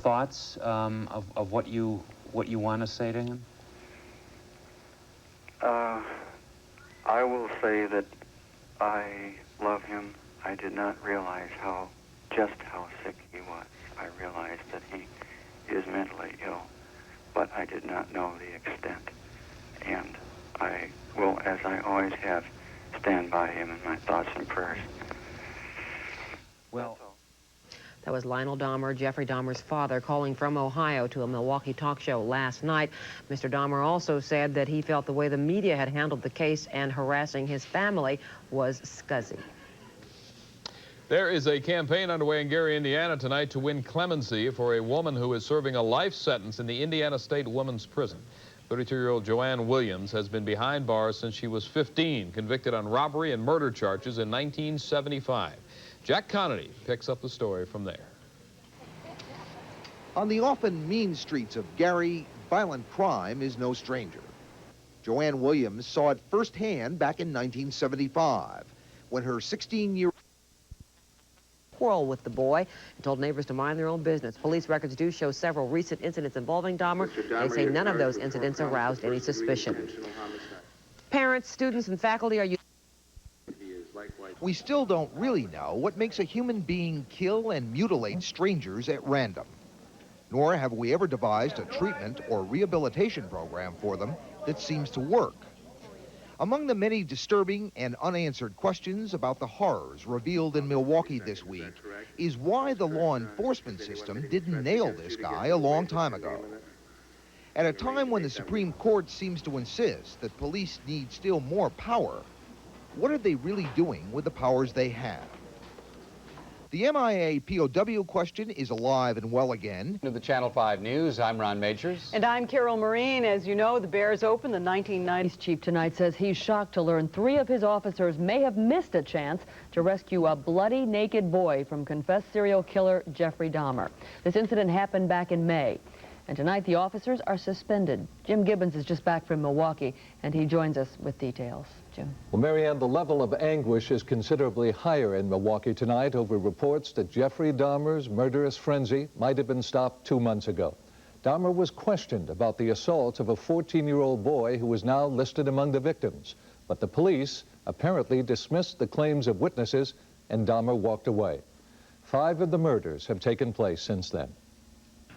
thoughts of what you want to say to him? I will say that I love him. I did not realize just how sick he was. I realized that he is mentally ill, but I did not know the extent. And I will, as I always have, stand by him in my thoughts and prayers. Well, that was Lionel Dahmer, Jeffrey Dahmer's father, calling from Ohio to a Milwaukee talk show last night. Mr. Dahmer also said that he felt the way the media had handled the case and harassing his family was scuzzy. There is a campaign underway in Gary, Indiana tonight to win clemency for a woman who is serving a life sentence in the Indiana State Women's Prison. 32-year-old Joanne Williams has been behind bars since she was 15, convicted on robbery and murder charges in 1975. Jack Connolly picks up the story from there. On the often mean streets of Gary, violent crime is no stranger. Joanne Williams saw it firsthand back in 1975 when her 16-year-old quarrel with the boy and told neighbors to mind their own business. Police records do show several recent incidents involving Dahmer. They say none of those incidents aroused any suspicion. Parents, students, and faculty are... We still don't really know what makes a human being kill and mutilate strangers at random. Nor have we ever devised a treatment or rehabilitation program for them that seems to work. Among the many disturbing and unanswered questions about the horrors revealed in Milwaukee this week is why the law enforcement system didn't nail this guy a long time ago. At a time when the Supreme Court seems to insist that police need still more power, what are they really doing with the powers they have? The MIA POW question is alive and well again. To the Channel 5 News, I'm Ron Majors. And I'm Carol Marine. As you know, the Bears opened. The 1990s chief tonight says he's shocked to learn 3 of his officers may have missed a chance to rescue a bloody, naked boy from confessed serial killer Jeffrey Dahmer. This incident happened back in May. And tonight, the officers are suspended. Jim Gibbons is just back from Milwaukee, and he joins us with details. Jim. Well, Marianne, the level of anguish is considerably higher in Milwaukee tonight over reports that Jeffrey Dahmer's murderous frenzy might have been stopped 2 months ago. Dahmer was questioned about the assault of a 14-year-old boy who is now listed among the victims. But the police apparently dismissed the claims of witnesses, and Dahmer walked away. 5 of the murders have taken place since then.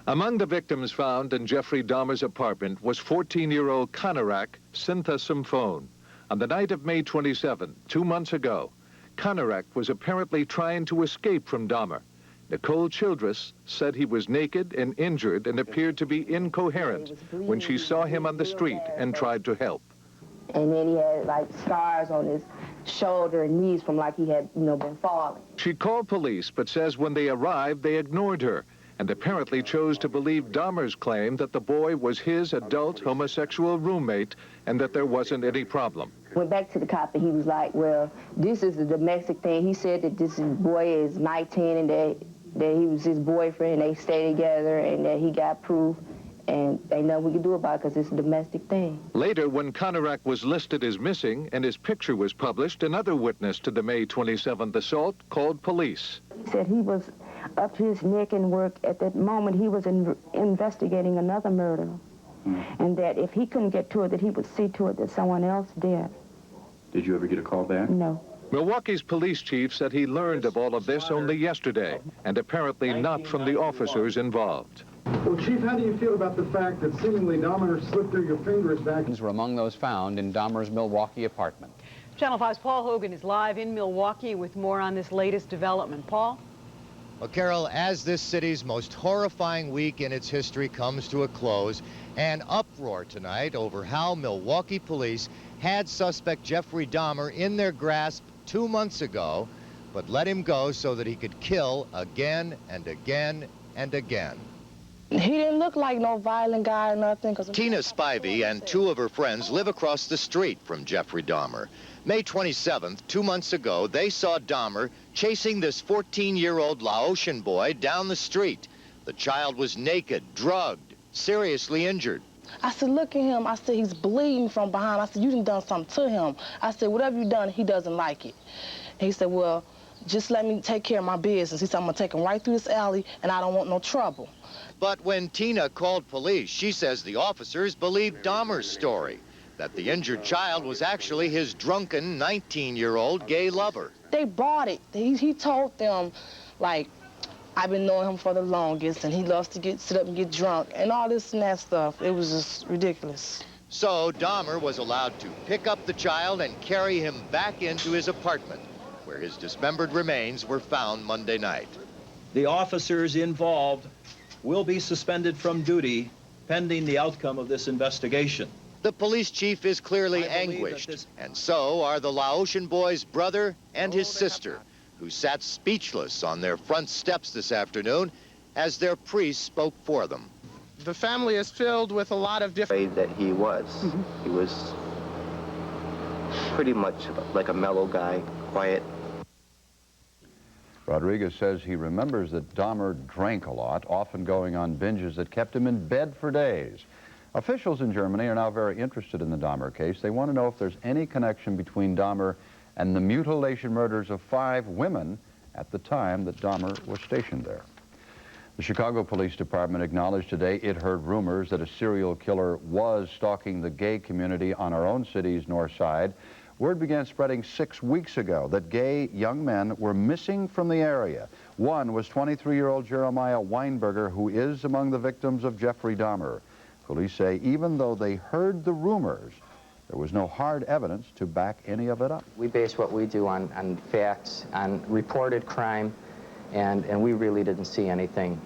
Among the victims found in Jeffrey Dahmer's apartment was 14-year-old Conorak Cynthia Symphone. On the night of May 27, 2 months ago, Conorak was apparently trying to escape from Dahmer. Nicole Childress said he was naked and injured and appeared to be incoherent when she saw him on the street and tried to help. And then he had like scars on his shoulder and knees from like he had, been falling. She called police, but says when they arrived, they ignored her and apparently chose to believe Dahmer's claim that the boy was his adult homosexual roommate and that there wasn't any problem. Went back to the cop and he was like, well, this is a domestic thing. He said that this boy is 19 and that he was his boyfriend, they stay together, and that he got proof, and ain't nothing we can do about it because it's a domestic thing. Later, when Conorak was listed as missing and his picture was published, another witness to the May 27th assault called police. He said he was up to his neck in work. At that moment, he was investigating another murder, and that if he couldn't get to it, that he would see to it that someone else did. Did you ever get a call back? No. Milwaukee's police chief said he learned of all of this only yesterday, and apparently not from the officers involved. Well, Chief, how do you feel about the fact that seemingly Dahmer slipped through your fingers back? Were among those found in Dahmer's Milwaukee apartment. Channel 5's Paul Hogan is live in Milwaukee with more on this latest development. Paul? Well, Carol, as this city's most horrifying week in its history comes to a close, an uproar tonight over how Milwaukee police had suspect Jeffrey Dahmer in their grasp 2 months ago, but let him go so that he could kill again and again and again. He didn't look like no violent guy or nothing. Tina Spivey and 2 of her friends live across the street from Jeffrey Dahmer. May 27th, 2 months ago, they saw Dahmer chasing this 14-year-old Laotian boy down the street. The child was naked, drugged, seriously injured. I said, look at him. I said, he's bleeding from behind. I said, you done something to him. I said, whatever you done, he doesn't like it. And he said, well, just let me take care of my business. He said, I'm going to take him right through this alley, and I don't want no trouble. But when Tina called police, she says the officers believed Dahmer's story, that the injured child was actually his drunken 19-year-old gay lover. They bought it. He told them, like, I've been knowing him for the longest, and he loves to sit up and get drunk, and all this and that stuff. It was just ridiculous. So Dahmer was allowed to pick up the child and carry him back into his apartment, where his dismembered remains were found Monday night. The officers involved will be suspended from duty pending the outcome of this investigation. The police chief is clearly anguished, and so are the Laotian boy's brother and his sister, who sat speechless on their front steps this afternoon as their priest spoke for them. The family is filled with a lot of different... that he was. He was pretty much like a mellow guy, quiet. Rodriguez says he remembers that Dahmer drank a lot, often going on binges that kept him in bed for days. Officials in Germany are now very interested in the Dahmer case. They want to know if there's any connection between Dahmer and the mutilation murders of 5 women at the time that Dahmer was stationed there. The Chicago Police Department acknowledged today it heard rumors that a serial killer was stalking the gay community on our own city's north side. Word began spreading 6 weeks ago that gay young men were missing from the area. One was 23-year-old Jeremiah Weinberger, who is among the victims of Jeffrey Dahmer. Police say even though they heard the rumors, there was no hard evidence to back any of it up. We base what we do on facts, on reported crime, and we really didn't see anything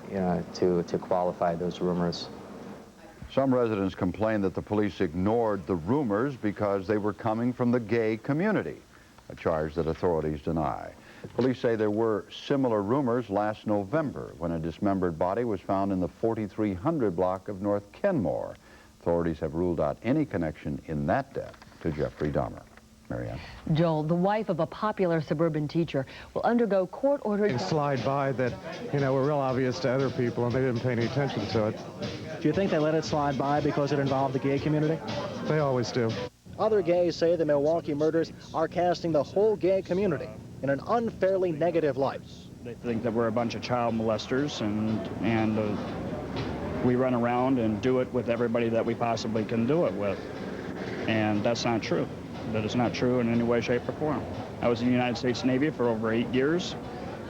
to qualify those rumors. Some residents complained that the police ignored the rumors because they were coming from the gay community, a charge that authorities deny. Police say there were similar rumors last November when a dismembered body was found in the 4300 block of North Kenmore. Authorities have ruled out any connection in that death to Jeffrey Dahmer. Marianne. Joel, the wife of a popular suburban teacher, will undergo court-ordered... And slide by that, were real obvious to other people, and they didn't pay any attention to it. Do you think they let it slide by because it involved the gay community? They always do. Other gays say the Milwaukee murders are casting the whole gay community in an unfairly negative light. They think that we're a bunch of child molesters, and we run around and do it with everybody that we possibly can do it with. And that's not true. That is not true in any way, shape, or form. I was in the United States Navy for over 8 years,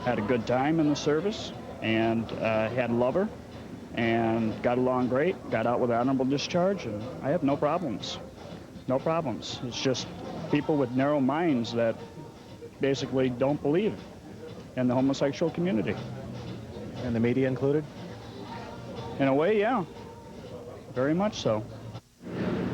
had a good time in the service, and had a lover, and got along great, got out with honorable discharge, and I have no problems. No problems. It's just people with narrow minds that basically don't believe in the homosexual community. And the media included? In a way, yeah. Very much so.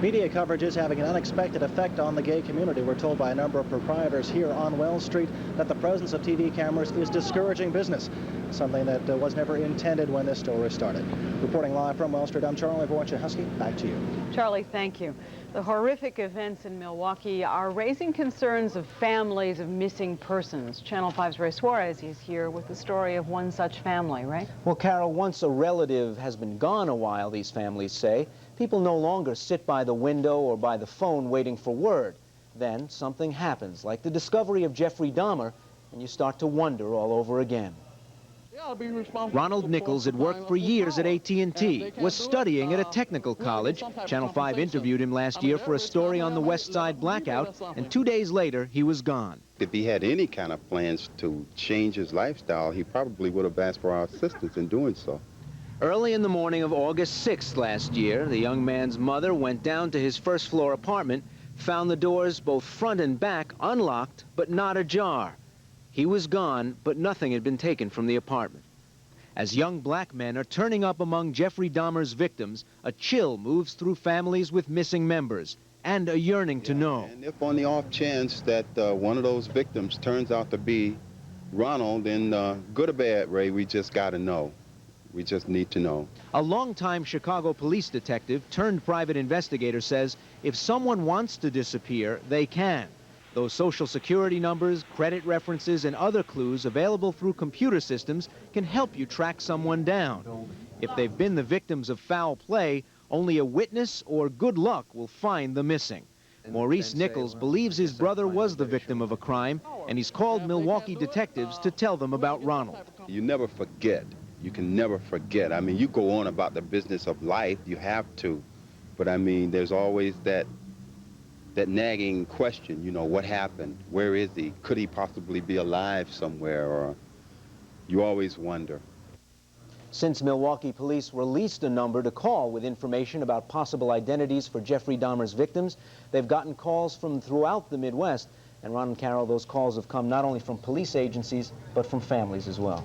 Media coverage is having an unexpected effect on the gay community. We're told by a number of proprietors here on Wells Street that the presence of TV cameras is discouraging business, something that was never intended when this story started. Reporting live from Wells Street, I'm Charlie Wojciechowski. Back to you. Charlie, thank you. The horrific events in Milwaukee are raising concerns of families of missing persons. Channel 5's Ray Suarez is here with the story of one such family, right? Well, Carol, once a relative has been gone a while, these families say, people no longer sit by the window or by the phone waiting for word. Then something happens, like the discovery of Jeffrey Dahmer, and you start to wonder all over again. Ronald Nichols had worked for years at AT&T, was studying at a technical college. Channel 5 interviewed him last year for a story on the West Side blackout, and 2 days later, he was gone. If he had any kind of plans to change his lifestyle, he probably would have asked for our assistance in doing so. Early in the morning of August 6th last year, the young man's mother went down to his first-floor apartment, found the doors, both front and back, unlocked, but not ajar. He was gone, but nothing had been taken from the apartment. As young black men are turning up among Jeffrey Dahmer's victims, a chill moves through families with missing members, and a yearning to know. And if on the off chance that one of those victims turns out to be Ronald, then good or bad, Ray, we just got to know. We just need to know. A longtime Chicago police detective turned private investigator says if someone wants to disappear, they can. Those social security numbers, credit references, and other clues available through computer systems can help you track someone down. If they've been the victims of foul play, only a witness or good luck will find the missing. Maurice Nichols believes his brother was the victim of a crime, and he's called Milwaukee detectives to tell them about Ronald. You never forget you can never forget. I mean, you go on about the business of life, you have to, but I mean, there's always that nagging question, you know, what happened? Where is he? Could he possibly be alive somewhere? Or you always wonder. Since Milwaukee police released a number to call with information about possible identities for Jeffrey Dahmer's victims, they've gotten calls from throughout the Midwest. And Ron and Carol, those calls have come not only from police agencies, but from families as well.